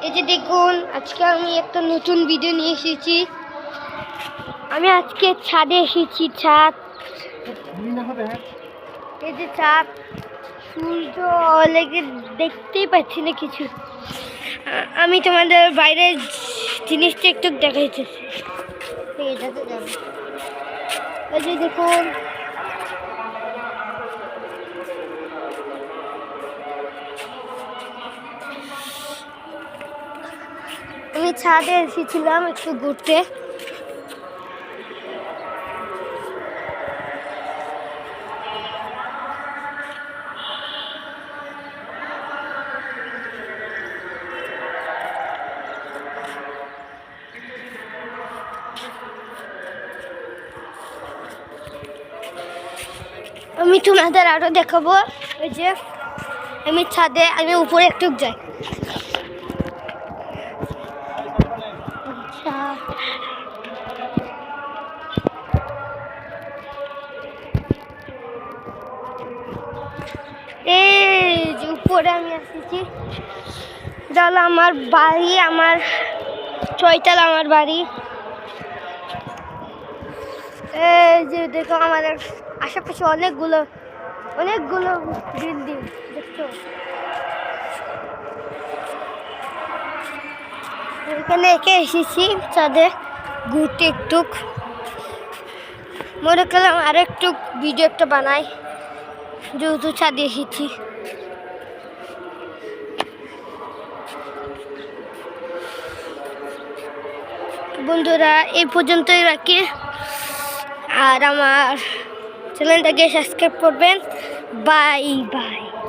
এই যে দেখুন, আজকে আমি একটা নতুন ভিডিও নিয়ে এসেছি। আমি আজকে ছাদে এসেছি। ছাদ, এই যে ছাদ, সূর্য লেগে দেখতেই পাচ্ছি না কিছু। আমি তোমাদের বাইরের জিনিসটা একটু দেখাইতেছি। এই যে দেখুন, আমি ছাদে এসেছিলাম একটু ঘুরতে। আমি তোমাদের আরো দেখাবো। ওই যে আমি ছাদে, আমি উপরে একটু যাই। আচ্ছা, এই যে উপরে আমি আসতেছি। এটা হলো আমার বাড়ি, আমার 6 তলা আমার বাড়ি। এই যে দেখো, আমাদের আশেপাশে অনেকগুলো বিল্ডিং দেখছো। এখানে একে এসেছি ছাদে ঘুরতে একটু। মনে করলাম আর একটু ভিডিও একটা বানাই, যেহেতু ছাদে এসেছি। বন্ধুরা, এই পর্যন্তই রাখি। আর আমার চ্যানেলটাকে সাবস্ক্রাইব করবেন। Bye bye.